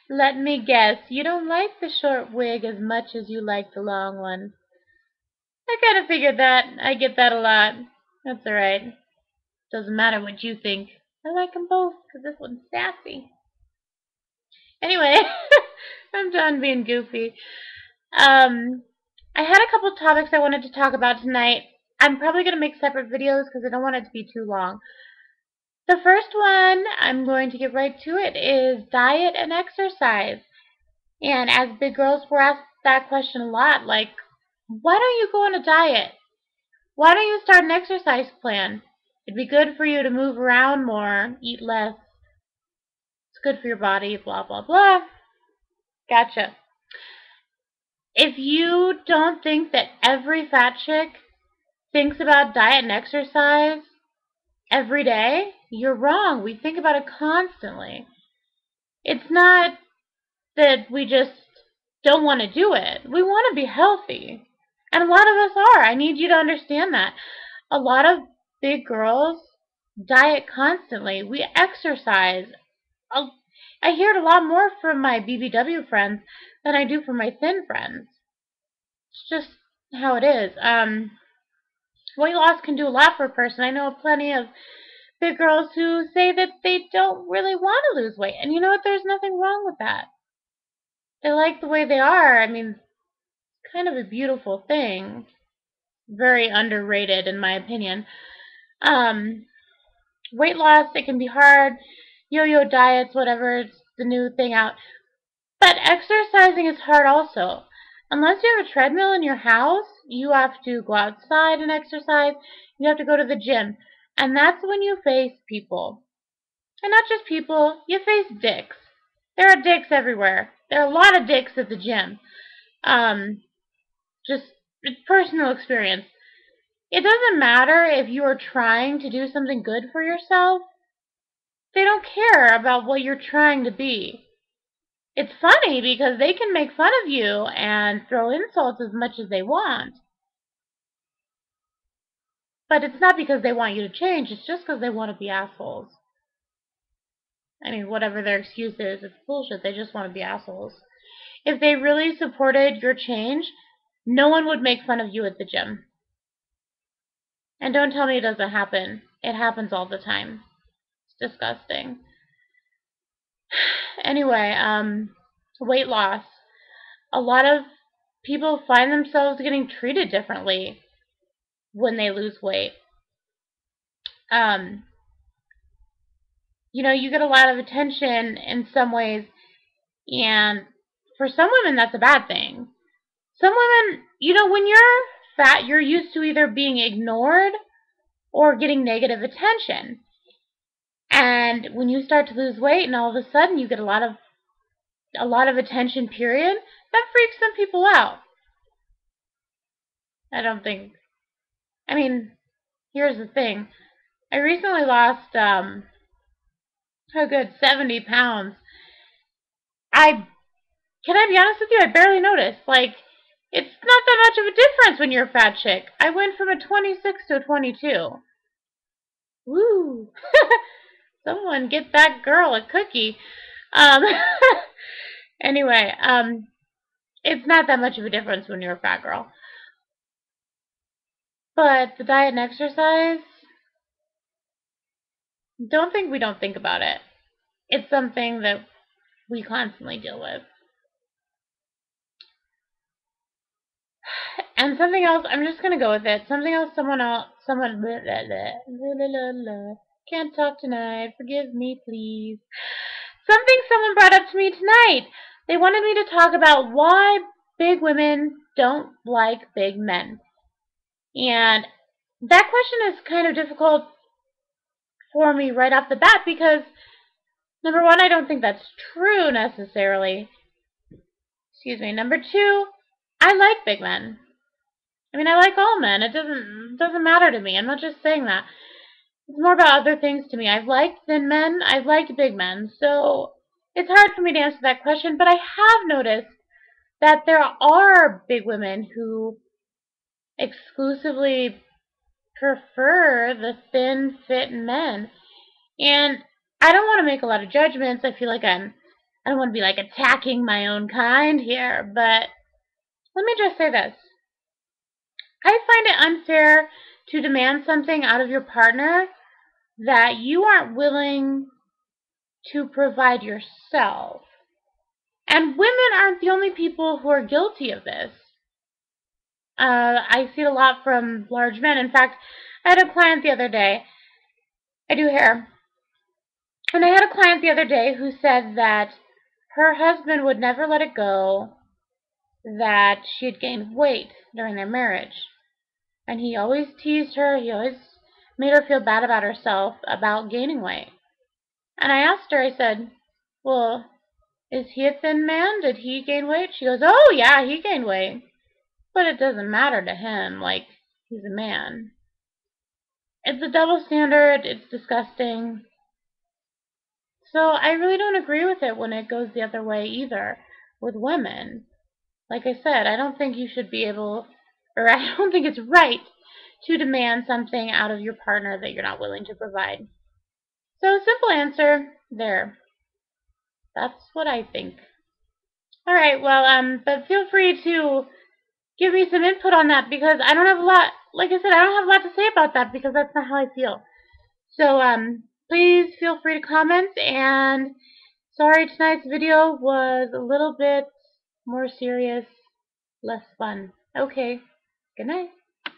Let me guess, you don't like the short wig as much as you like the long one. I kind of figured that. I get that a lot. That's alright. Doesn't matter what you think. I like them both because this one's sassy. Anyway, I'm done being goofy. Um, I had a couple topics I wanted to talk about tonight. I'm probably going to make separate videos because I don't want it to be too long. The first one, I'm going to get right to it, is diet and exercise. And as big girls, we're asked that question a lot, like, why don't you go on a diet? Why don't you start an exercise plan? It'd be good for you to move around more, eat less. It's good for your body, blah, blah, blah. Gotcha. If you don't think that every fat chick thinks about diet and exercise every day, you're wrong. We think about it constantly. It's not that we just don't want to do it. We want to be healthy. And a lot of us are. I need you to understand that. A lot of big girls diet constantly. We exercise. I hear it a lot more from my BBW friends than I do from my thin friends. It's just how it is. Weight loss can do a lot for a person. I know plenty of big girls who say that they don't really want to lose weight. And you know what? There's nothing wrong with that. They like the way they are. I mean, it's kind of a beautiful thing. Very underrated, in my opinion. Weight loss, it can be hard. Yo-yo diets, whatever, it's the new thing out. But exercising is hard also. Unless you have a treadmill in your house, you have to go outside and exercise. You have to go to the gym. And that's when you face people. And not just people, you face dicks. There are dicks everywhere. There are a lot of dicks at the gym. Just it's personal experience. It doesn't matter if you are trying to do something good for yourself. They don't care about what you're trying to be. It's funny because they can make fun of you and throw insults as much as they want. But it's not because they want you to change, it's just because they want to be assholes. I mean, whatever their excuse is, it's bullshit. They just want to be assholes. If they really supported your change, no one would make fun of you at the gym. And don't tell me it doesn't happen. It happens all the time. It's disgusting. Anyway, weight loss. A lot of people find themselves getting treated differently when they lose weight. You get a lot of attention in some ways, and for some women, that's a bad thing. Some women, when you're fat, you're used to either being ignored or getting negative attention. And when you start to lose weight and all of a sudden you get a lot of attention, period, that freaks some people out. I mean, here's the thing. I recently lost a good 70 pounds. Can I be honest with you? I barely noticed. Like, it's not that much of a difference when you're a fat chick. I went from a 26 to a 22. Woo! Someone get that girl a cookie. Um, anyway, it's not that much of a difference when you're a fat girl. But the diet and exercise, don't think we don't think about it. It's something that we constantly deal with. And something else, I'm just going to go with it. Something else someone, blah, blah, blah, can't talk tonight. Forgive me, please. Something someone brought up to me tonight. They wanted me to talk about why big women don't like big men. And that question is kind of difficult for me right off the bat because, number one, I don't think that's true necessarily. Excuse me. Number two, I like big men. I mean, I like all men. It doesn't matter to me. I'm not just saying that. It's more about other things to me. I've liked thin men. I've liked big men. So it's hard for me to answer that question, but I have noticed that there are big women who exclusively prefer the thin, fit men. And I don't want to make a lot of judgments. I feel like I'm I don't want to be like attacking my own kind here, but let me just say this. I find it unfair to demand something out of your partner that you aren't willing to provide yourself. And women aren't the only people who are guilty of this. I see it a lot from large men. In fact, I had a client the other day. I do hair. And I had a client the other day who said that her husband would never let it go that she had gained weight during their marriage. And he always teased her. He always made her feel bad about herself about gaining weight. And I asked her, I said, well, is he a thin man? Did he gain weight? She goes, oh, yeah, he gained weight. But it doesn't matter to him, like, he's a man. It's a double standard. It's disgusting. So I really don't agree with it when it goes the other way either with women. Like I said, I don't think you should be able, or I don't think it's right to demand something out of your partner that you're not willing to provide. So simple answer there. That's what I think. All right, well, but feel free to give me some input on that because I don't have a lot, like I said, I don't have a lot to say about that because that's not how I feel. So, please feel free to comment, and sorry tonight's video was a little bit more serious, less fun. Okay, good night.